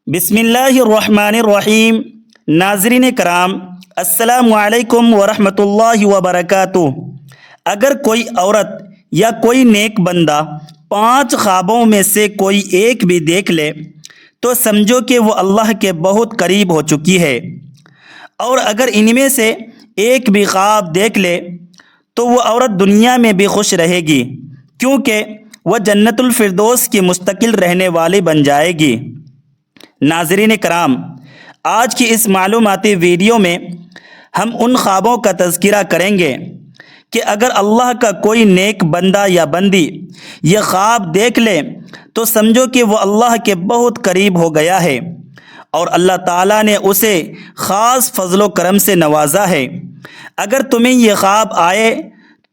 بسم اللہ الرحمن الرحیم۔ ناظرین کرام، السلام علیکم ورحمۃ اللہ وبرکاتہ۔ اگر کوئی عورت یا کوئی نیک بندہ 5 خوابوں میں سے کوئی ایک بھی دیکھ لے تو سمجھو کہ وہ اللہ کے بہت قریب ہو چکی ہے، اور اگر ان میں سے ایک بھی خواب دیکھ لے تو وہ عورت دنیا میں بھی خوش رہے گی، کیونکہ وہ جنت الفردوس کی مستقل رہنے والی بن جائے گی۔ ناظرین کرام، آج کی اس معلوماتی ویڈیو میں ہم ان خوابوں کا تذکرہ کریں گے کہ اگر اللہ کا کوئی نیک بندہ یا بندی یہ خواب دیکھ لے تو سمجھو کہ وہ اللہ کے بہت قریب ہو گیا ہے، اور اللہ تعالیٰ نے اسے خاص فضل و کرم سے نوازا ہے۔ اگر تمہیں یہ خواب آئے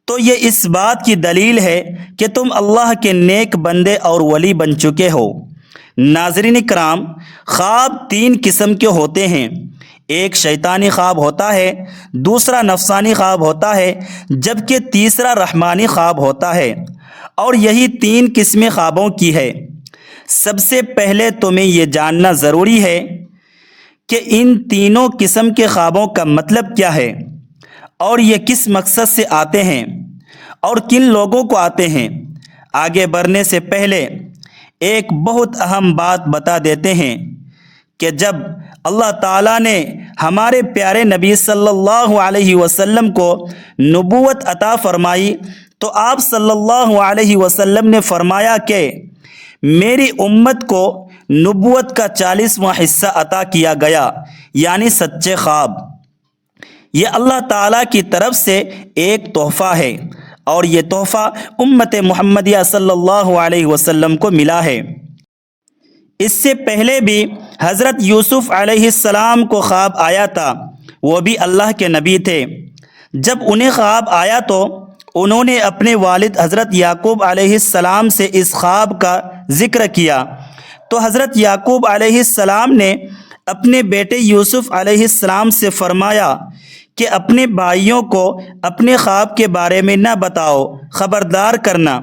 تو یہ اس بات کی دلیل ہے کہ تم اللہ کے نیک بندے اور ولی بن چکے ہو۔ ناظرین کرام، خواب 3 قسم کے ہوتے ہیں۔ ایک شیطانی خواب ہوتا ہے، دوسرا نفسانی خواب ہوتا ہے، جبکہ تیسرا رحمانی خواب ہوتا ہے، اور یہی 3 قسمیں خوابوں کی ہے۔ سب سے پہلے تمہیں یہ جاننا ضروری ہے کہ ان تینوں قسم کے خوابوں کا مطلب کیا ہے، اور یہ کس مقصد سے آتے ہیں اور کن لوگوں کو آتے ہیں۔ آگے بڑھنے سے پہلے ایک بہت اہم بات بتا دیتے ہیں کہ جب اللہ تعالیٰ نے ہمارے پیارے نبی صلی اللہ علیہ وسلم کو نبوت عطا فرمائی تو آپ صلی اللہ علیہ وسلم نے فرمایا کہ میری امت کو نبوت کا 40واں حصہ عطا کیا گیا، یعنی سچے خواب۔ یہ اللہ تعالیٰ کی طرف سے ایک تحفہ ہے، اور یہ تحفہ امت محمدیہ صلی اللہ علیہ وسلم کو ملا ہے۔ اس سے پہلے بھی حضرت یوسف علیہ السلام کو خواب آیا تھا، وہ بھی اللہ کے نبی تھے۔ جب انہیں خواب آیا تو انہوں نے اپنے والد حضرت یعقوب علیہ السلام سے اس خواب کا ذکر کیا، تو حضرت یعقوب علیہ السلام نے اپنے بیٹے یوسف علیہ السلام سے فرمایا کہ اپنے بھائیوں کو اپنے خواب کے بارے میں نہ بتاؤ، خبردار کرنا،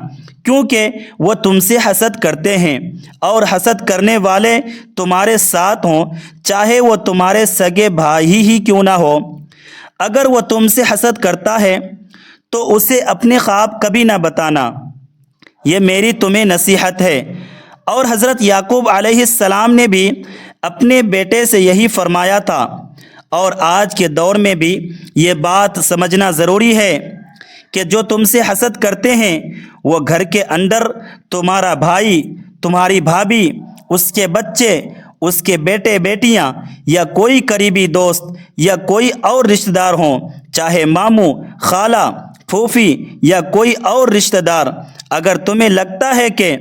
کیونکہ وہ تم سے حسد کرتے ہیں، اور حسد کرنے والے تمہارے ساتھ ہوں، چاہے وہ تمہارے سگے بھائی ہی کیوں نہ ہو۔ اگر وہ تم سے حسد کرتا ہے تو اسے اپنے خواب کبھی نہ بتانا، یہ میری تمہیں نصیحت ہے۔ اور حضرت یعقوب علیہ السلام نے بھی اپنے بیٹے سے یہی فرمایا تھا، اور آج کے دور میں بھی یہ بات سمجھنا ضروری ہے کہ جو تم سے حسد کرتے ہیں وہ گھر کے اندر تمہارا بھائی، تمہاری بھابھی، اس کے بچے، اس کے بیٹے بیٹیاں، یا کوئی قریبی دوست یا کوئی اور رشتہ دار ہوں، چاہے ماموں، خالہ، پھوپھی یا کوئی اور رشتہ دار۔ اگر تمہیں لگتا ہے کہ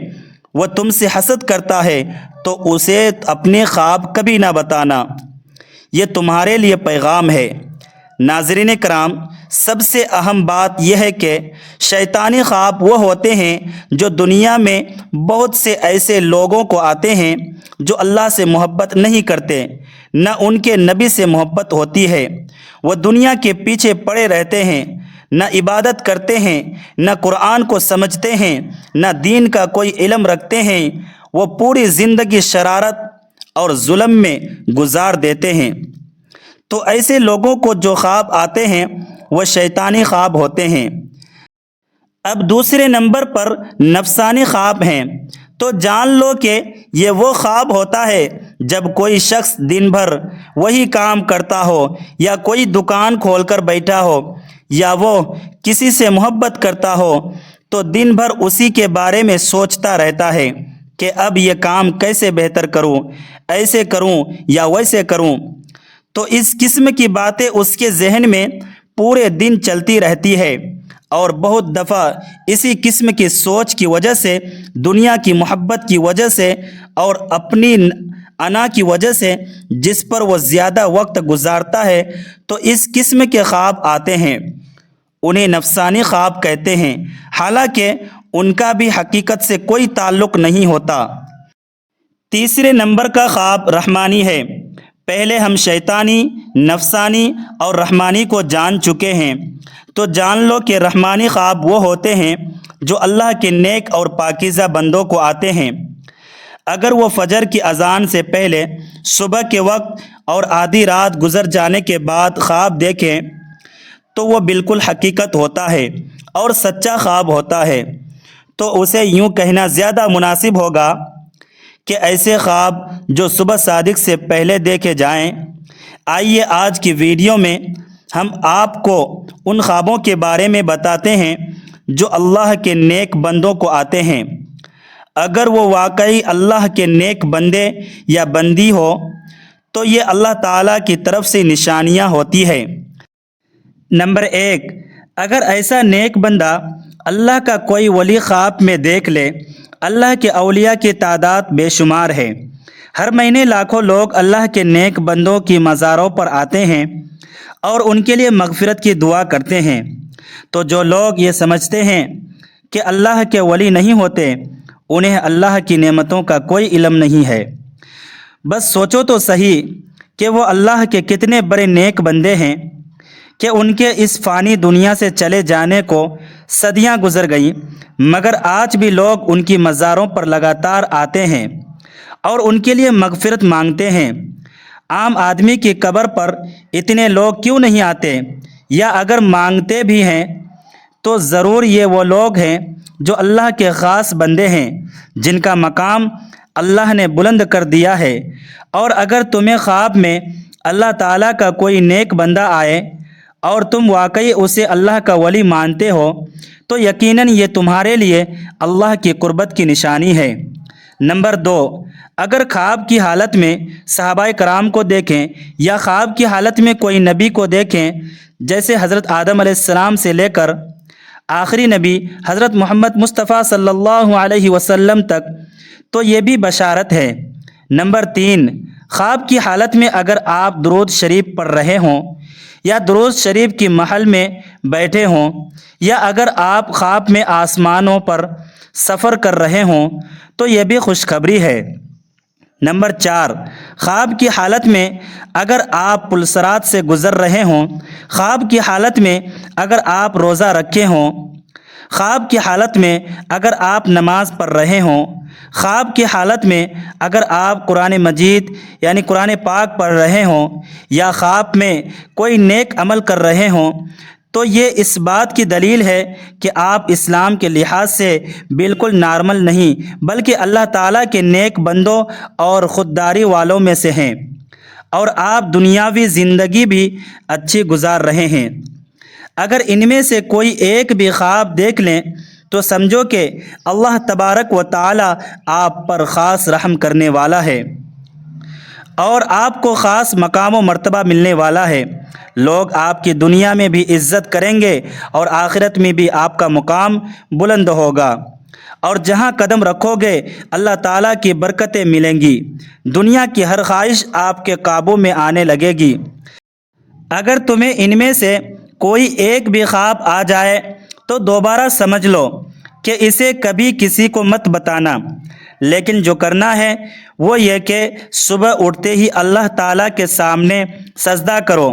وہ تم سے حسد کرتا ہے تو اسے اپنے خواب کبھی نہ بتانا، یہ تمہارے لیے پیغام ہے۔ ناظرین کرام، سب سے اہم بات یہ ہے کہ شیطانی خواب وہ ہوتے ہیں جو دنیا میں بہت سے ایسے لوگوں کو آتے ہیں جو اللہ سے محبت نہیں کرتے، نہ ان کے نبی سے محبت ہوتی ہے۔ وہ دنیا کے پیچھے پڑے رہتے ہیں، نہ عبادت کرتے ہیں، نہ قرآن کو سمجھتے ہیں، نہ دین کا کوئی علم رکھتے ہیں۔ وہ پوری زندگی شرارت اور ظلم میں گزار دیتے ہیں۔ تو ایسے لوگوں کو جو خواب آتے ہیں وہ شیطانی خواب ہوتے ہیں۔ اب دوسرے نمبر پر نفسانی خواب ہیں۔ تو جان لو کہ یہ وہ خواب ہوتا ہے جب کوئی شخص دن بھر وہی کام کرتا ہو، یا کوئی دکان کھول کر بیٹھا ہو، یا وہ کسی سے محبت کرتا ہو تو دن بھر اسی کے بارے میں سوچتا رہتا ہے کہ اب یہ کام کیسے بہتر کروں، ایسے کروں یا ویسے کروں۔ تو اس قسم کی باتیں اس کے ذہن میں پورے دن چلتی رہتی ہے، اور بہت دفعہ اسی قسم کی سوچ کی وجہ سے، دنیا کی محبت کی وجہ سے، اور اپنی انا کی وجہ سے جس پر وہ زیادہ وقت گزارتا ہے، تو اس قسم کے خواب آتے ہیں۔ انہیں نفسانی خواب کہتے ہیں، حالانکہ ان کا بھی حقیقت سے کوئی تعلق نہیں ہوتا۔ تیسرے نمبر کا خواب رحمانی ہے۔ پہلے ہم شیطانی، نفسانی اور رحمانی کو جان چکے ہیں، تو جان لو کہ رحمانی خواب وہ ہوتے ہیں جو اللہ کے نیک اور پاکیزہ بندوں کو آتے ہیں۔ اگر وہ فجر کی اذان سے پہلے صبح کے وقت اور آدھی رات گزر جانے کے بعد خواب دیکھیں تو وہ بالکل حقیقت ہوتا ہے اور سچا خواب ہوتا ہے، تو اسے یوں کہنا زیادہ مناسب ہوگا کہ ایسے خواب جو صبح صادق سے پہلے دیکھے جائیں۔ آئیے آج کی ویڈیو میں ہم آپ کو ان خوابوں کے بارے میں بتاتے ہیں جو اللہ کے نیک بندوں کو آتے ہیں۔ اگر وہ واقعی اللہ کے نیک بندے یا بندی ہو تو یہ اللہ تعالیٰ کی طرف سے نشانیاں ہوتی ہے۔ نمبر 1، اگر ایسا نیک بندہ اللہ کا کوئی ولی خواب میں دیکھ لے۔ اللہ کے اولیاء کی تعداد بے شمار ہے۔ ہر مہینے لاکھوں لوگ اللہ کے نیک بندوں کی مزاروں پر آتے ہیں اور ان کے لیے مغفرت کی دعا کرتے ہیں۔ تو جو لوگ یہ سمجھتے ہیں کہ اللہ کے ولی نہیں ہوتے، انہیں اللہ کی نعمتوں کا کوئی علم نہیں ہے۔ بس سوچو تو صحیح کہ وہ اللہ کے کتنے بڑے نیک بندے ہیں کہ ان کے اس فانی دنیا سے چلے جانے کو صدیاں گزر گئیں، مگر آج بھی لوگ ان کی مزاروں پر لگاتار آتے ہیں اور ان کے لیے مغفرت مانگتے ہیں۔ عام آدمی کی قبر پر اتنے لوگ کیوں نہیں آتے، یا اگر مانگتے بھی ہیں تو ضرور یہ وہ لوگ ہیں جو اللہ کے خاص بندے ہیں جن کا مقام اللہ نے بلند کر دیا ہے۔ اور اگر تمہیں خواب میں اللہ تعالیٰ کا کوئی نیک بندہ آئے اور تم واقعی اسے اللہ کا ولی مانتے ہو تو یقیناً یہ تمہارے لیے اللہ کی قربت کی نشانی ہے۔ نمبر 2، اگر خواب کی حالت میں صحابہ کرام کو دیکھیں یا خواب کی حالت میں کوئی نبی کو دیکھیں، جیسے حضرت آدم علیہ السلام سے لے کر آخری نبی حضرت محمد مصطفیٰ صلی اللہ علیہ وسلم تک، تو یہ بھی بشارت ہے۔ نمبر 3، خواب کی حالت میں اگر آپ درود شریف پڑھ رہے ہوں یا درود شریف کی محل میں بیٹھے ہوں، یا اگر آپ خواب میں آسمانوں پر سفر کر رہے ہوں تو یہ بھی خوشخبری ہے۔ نمبر 4، خواب کی حالت میں اگر آپ پلسرات سے گزر رہے ہوں، خواب کی حالت میں اگر آپ روزہ رکھے ہوں، خواب کی حالت میں اگر آپ نماز پڑھ رہے ہوں، خواب کی حالت میں اگر آپ قرآن مجید یعنی قرآن پاک پڑھ رہے ہوں، یا خواب میں کوئی نیک عمل کر رہے ہوں، تو یہ اس بات کی دلیل ہے کہ آپ اسلام کے لحاظ سے بالکل نارمل نہیں بلکہ اللہ تعالیٰ کے نیک بندوں اور خودداری والوں میں سے ہیں، اور آپ دنیاوی زندگی بھی اچھی گزار رہے ہیں۔ اگر ان میں سے کوئی ایک بھی خواب دیکھ لیں تو سمجھو کہ اللہ تبارک و تعالیٰ آپ پر خاص رحم کرنے والا ہے اور آپ کو خاص مقام و مرتبہ ملنے والا ہے۔ لوگ آپ کی دنیا میں بھی عزت کریں گے اور آخرت میں بھی آپ کا مقام بلند ہوگا، اور جہاں قدم رکھو گے اللہ تعالیٰ کی برکتیں ملیں گی۔ دنیا کی ہر خواہش آپ کے قابو میں آنے لگے گی۔ اگر تمہیں ان میں سے کوئی ایک بھی خواب آ جائے تو دوبارہ سمجھ لو کہ اسے کبھی کسی کو مت بتانا، لیکن جو کرنا ہے وہ یہ کہ صبح اٹھتے ہی اللہ تعالیٰ کے سامنے سجدہ کرو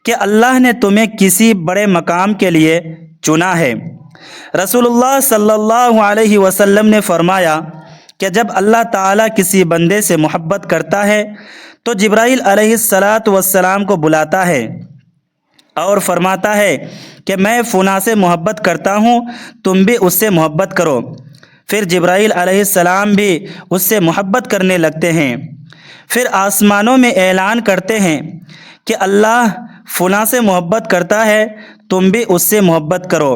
کہ اللہ نے تمہیں کسی بڑے مقام کے لیے چنا ہے۔ رسول اللہ صلی اللہ علیہ وسلم نے فرمایا کہ جب اللہ تعالیٰ کسی بندے سے محبت کرتا ہے تو جبرائیل علیہ السلام کو بلاتا ہے اور فرماتا ہے کہ میں فلاں سے محبت کرتا ہوں، تم بھی اس سے محبت کرو۔ پھر جبرائیل علیہ السلام بھی اس سے محبت کرنے لگتے ہیں۔ پھر آسمانوں میں اعلان کرتے ہیں کہ اللہ فلاں سے محبت کرتا ہے، تم بھی اس سے محبت کرو۔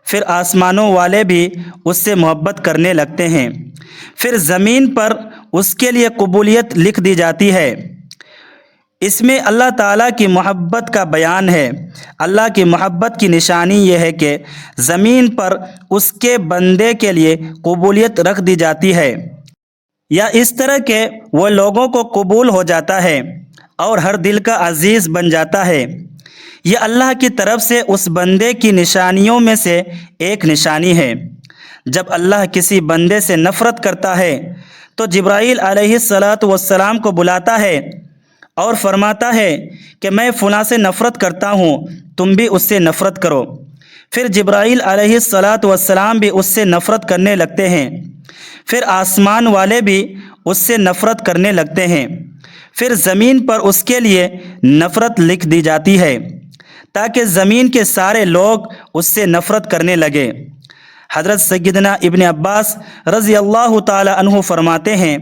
پھر آسمانوں والے بھی اس سے محبت کرنے لگتے ہیں۔ پھر زمین پر اس کے لیے قبولیت لکھ دی جاتی ہے۔ اس میں اللہ تعالیٰ کی محبت کا بیان ہے۔ اللہ کی محبت کی نشانی یہ ہے کہ زمین پر اس کے بندے کے لیے قبولیت رکھ دی جاتی ہے، یا اس طرح کہ وہ لوگوں کو قبول ہو جاتا ہے اور ہر دل کا عزیز بن جاتا ہے۔ یہ اللہ کی طرف سے اس بندے کی نشانیوں میں سے ایک نشانی ہے۔ جب اللہ کسی بندے سے نفرت کرتا ہے تو جبرائیل علیہ السلام کو بلاتا ہے اور فرماتا ہے کہ میں فلاں سے نفرت کرتا ہوں، تم بھی اس سے نفرت کرو۔ پھر جبرائیل علیہ السلام بھی اس سے نفرت کرنے لگتے ہیں۔ پھر آسمان والے بھی اس سے نفرت کرنے لگتے ہیں، پھر زمین پر اس کے لیے نفرت لکھ دی جاتی ہے تاکہ زمین کے سارے لوگ اس سے نفرت کرنے لگے۔ حضرت سیدنا ابن عباس رضی اللہ تعالی عنہ فرماتے ہیں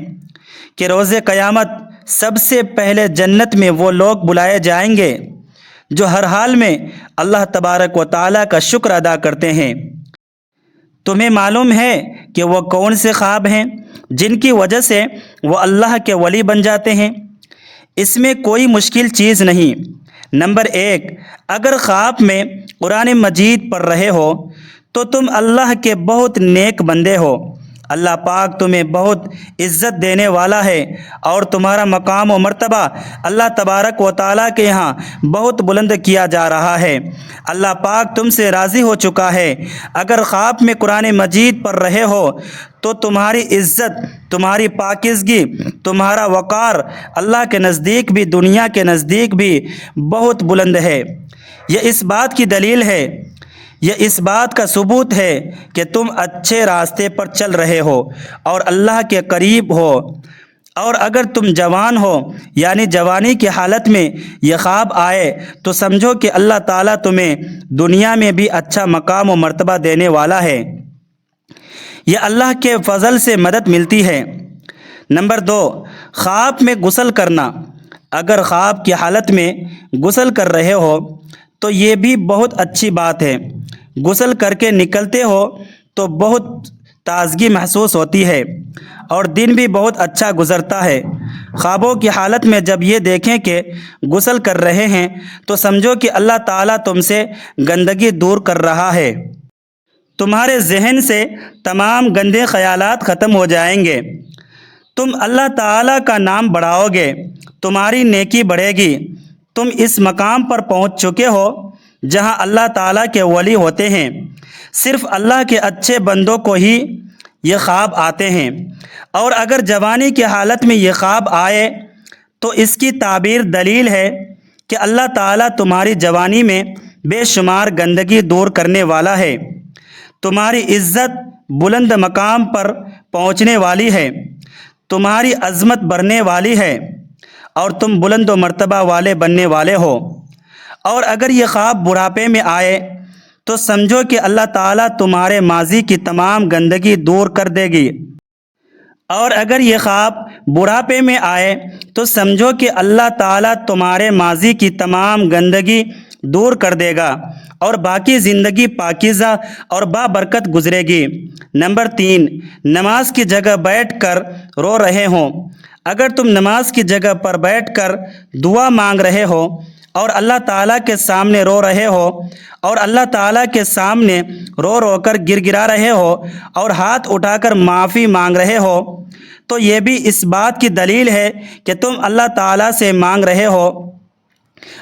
کہ روز قیامت سب سے پہلے جنت میں وہ لوگ بلائے جائیں گے جو ہر حال میں اللہ تبارک و تعالیٰ کا شکر ادا کرتے ہیں۔ تمہیں معلوم ہے کہ وہ کون سے خواب ہیں جن کی وجہ سے وہ اللہ کے ولی بن جاتے ہیں؟ اس میں کوئی مشکل چیز نہیں۔ نمبر 1، اگر خواب میں قرآن مجید پڑھ رہے ہو تو تم اللہ کے بہت نیک بندے ہو، اللہ پاک تمہیں بہت عزت دینے والا ہے اور تمہارا مقام و مرتبہ اللہ تبارک و تعالیٰ کے یہاں بہت بلند کیا جا رہا ہے، اللہ پاک تم سے راضی ہو چکا ہے۔ اگر خواب میں قرآن مجید پڑھ رہے ہو تو تمہاری عزت، تمہاری پاکیزگی، تمہارا وقار اللہ کے نزدیک بھی دنیا کے نزدیک بھی بہت بلند ہے۔ یہ اس بات کی دلیل ہے، یہ اس بات کا ثبوت ہے کہ تم اچھے راستے پر چل رہے ہو اور اللہ کے قریب ہو۔ اور اگر تم جوان ہو یعنی جوانی کی حالت میں یہ خواب آئے تو سمجھو کہ اللہ تعالیٰ تمہیں دنیا میں بھی اچھا مقام و مرتبہ دینے والا ہے، یہ اللہ کے فضل سے مدد ملتی ہے۔ نمبر 2، خواب میں غسل کرنا۔ اگر خواب کی حالت میں غسل کر رہے ہو تو یہ بھی بہت اچھی بات ہے۔ غسل کر کے نکلتے ہو تو بہت تازگی محسوس ہوتی ہے اور دن بھی بہت اچھا گزرتا ہے۔ خوابوں کی حالت میں جب یہ دیکھیں کہ غسل کر رہے ہیں تو سمجھو کہ اللہ تعالیٰ تم سے گندگی دور کر رہا ہے، تمہارے ذہن سے تمام گندے خیالات ختم ہو جائیں گے، تم اللہ تعالیٰ کا نام بڑھاؤ گے، تمہاری نیکی بڑھے گی، تم اس مقام پر پہنچ چکے ہو جہاں اللہ تعالیٰ کے ولی ہوتے ہیں۔ صرف اللہ کے اچھے بندوں کو ہی یہ خواب آتے ہیں، اور اگر جوانی کی حالت میں یہ خواب آئے تو اس کی تعبیر دلیل ہے کہ اللہ تعالیٰ تمہاری جوانی میں بے شمار گندگی دور کرنے والا ہے، تمہاری عزت بلند مقام پر پہنچنے والی ہے، تمہاری عظمت بڑھنے والی ہے اور تم بلند و مرتبہ والے بننے والے ہو۔ اور اگر یہ خواب بڑھاپے میں آئے تو سمجھو کہ اللہ تعالیٰ تمہارے ماضی کی تمام گندگی دور کر دے گی، اور اگر یہ خواب بڑھاپے میں آئے تو سمجھو کہ اللہ تعالیٰ تمہارے ماضی کی تمام گندگی دور کر دے گا اور باقی زندگی پاکیزہ اور بابرکت گزرے گی۔ نمبر 3، نماز کی جگہ بیٹھ کر رو رہے ہوں۔ اگر تم نماز کی جگہ پر بیٹھ کر دعا مانگ رہے ہو اور اللہ تعالیٰ کے سامنے رو رہے ہو اور اللہ تعالیٰ کے سامنے رو رو کر گر گرا رہے ہو اور ہاتھ اٹھا کر معافی مانگ رہے ہو تو یہ بھی اس بات کی دلیل ہے کہ تم اللہ تعالیٰ سے مانگ رہے ہو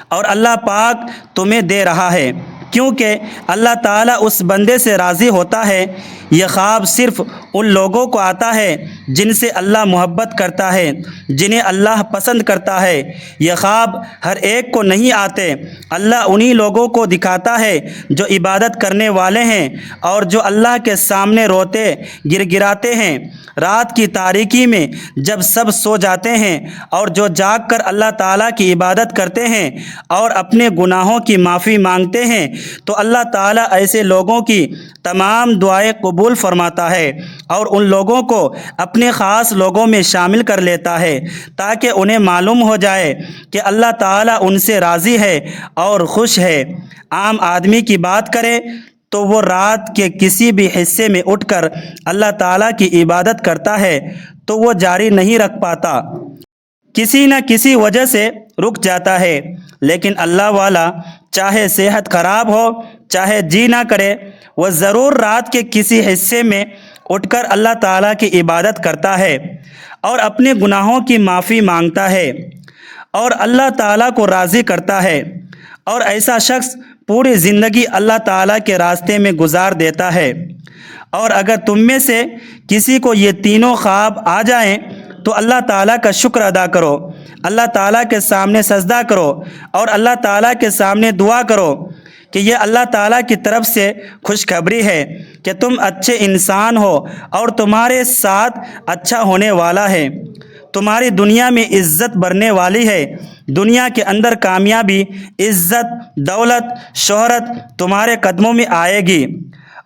اور اللہ پاک تمہیں دے رہا ہے، کیونکہ اللہ تعالیٰ اس بندے سے راضی ہوتا ہے۔ یہ خواب صرف ان لوگوں کو آتا ہے جن سے اللہ محبت کرتا ہے، جنہیں اللہ پسند کرتا ہے۔ یہ خواب ہر ایک کو نہیں آتے، اللہ انہی لوگوں کو دکھاتا ہے جو عبادت کرنے والے ہیں اور جو اللہ کے سامنے روتے گر گراتے ہیں رات کی تاریکی میں جب سب سو جاتے ہیں، اور جو جاگ کر اللہ تعالیٰ کی عبادت کرتے ہیں اور اپنے گناہوں کی معافی مانگتے ہیں تو اللہ تعالیٰ ایسے لوگوں کی تمام دعائیں قبول فرماتا ہے اور ان لوگوں کو اپنے خاص لوگوں میں شامل کر لیتا ہے تاکہ انہیں معلوم ہو جائے کہ اللہ تعالیٰ ان سے راضی ہے اور خوش ہے۔ عام آدمی کی بات کرے تو وہ رات کے کسی بھی حصے میں اٹھ کر اللہ تعالیٰ کی عبادت کرتا ہے تو وہ جاری نہیں رکھ پاتا، کسی نہ کسی وجہ سے رک جاتا ہے، لیکن اللہ والا چاہے صحت خراب ہو چاہے جی نہ کرے، وہ ضرور رات کے کسی حصے میں اٹھ کر اللہ تعالیٰ کی عبادت کرتا ہے اور اپنے گناہوں کی معافی مانگتا ہے اور اللہ تعالیٰ کو راضی کرتا ہے، اور ایسا شخص پوری زندگی اللہ تعالیٰ کے راستے میں گزار دیتا ہے۔ اور اگر تم میں سے کسی کو یہ تینوں خواب آ جائیں تو اللہ تعالیٰ کا شکر ادا کرو، اللہ تعالیٰ کے سامنے سجدہ کرو اور اللہ تعالیٰ کے سامنے دعا کرو، کہ یہ اللہ تعالیٰ کی طرف سے خوشخبری ہے کہ تم اچھے انسان ہو اور تمہارے ساتھ اچھا ہونے والا ہے، تمہاری دنیا میں عزت بڑھنے والی ہے، دنیا کے اندر کامیابی، عزت، دولت، شہرت تمہارے قدموں میں آئے گی،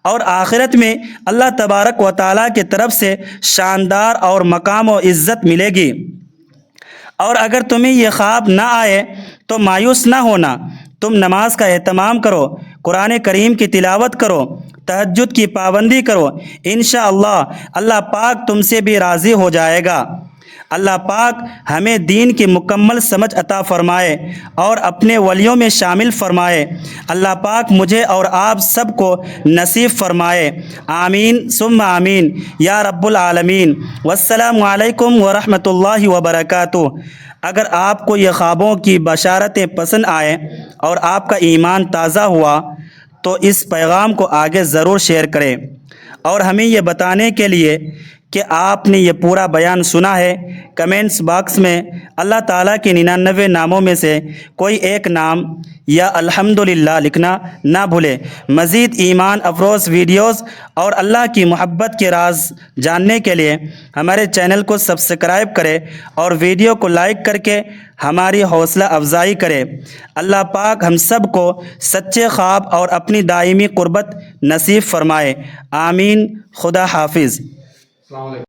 اور آخرت میں اللہ تبارک و تعالیٰ کی طرف سے شاندار اور مقام و عزت ملے گی۔ اور اگر تمہیں یہ خواب نہ آئے تو مایوس نہ ہونا، تم نماز کا اہتمام کرو، قرآن کریم کی تلاوت کرو، تہجد کی پابندی کرو، انشاءاللہ اللہ پاک تم سے بھی راضی ہو جائے گا۔ اللہ پاک ہمیں دین کی مکمل سمجھ عطا فرمائے اور اپنے ولیوں میں شامل فرمائے۔ اللہ پاک مجھے اور آپ سب کو نصیب فرمائے، آمین ثم آمین یا رب العالمین۔ والسلام علیکم ورحمۃ اللہ وبرکاتہ۔ اگر آپ کو یہ خوابوں کی بشارتیں پسند آئیں اور آپ کا ایمان تازہ ہوا تو اس پیغام کو آگے ضرور شیئر کریں، اور ہمیں یہ بتانے کے لیے کہ آپ نے یہ پورا بیان سنا ہے کمنٹس باکس میں اللہ تعالیٰ کے 99 ناموں میں سے کوئی ایک نام یا الحمدللہ لکھنا نہ بھولے۔ مزید ایمان افروز ویڈیوز اور اللہ کی محبت کے راز جاننے کے لیے ہمارے چینل کو سبسکرائب کرے اور ویڈیو کو لائک کر کے ہماری حوصلہ افزائی کرے۔ اللہ پاک ہم سب کو سچے خواب اور اپنی دائمی قربت نصیب فرمائے، آمین۔ خدا حافظ۔ السلام علیکم۔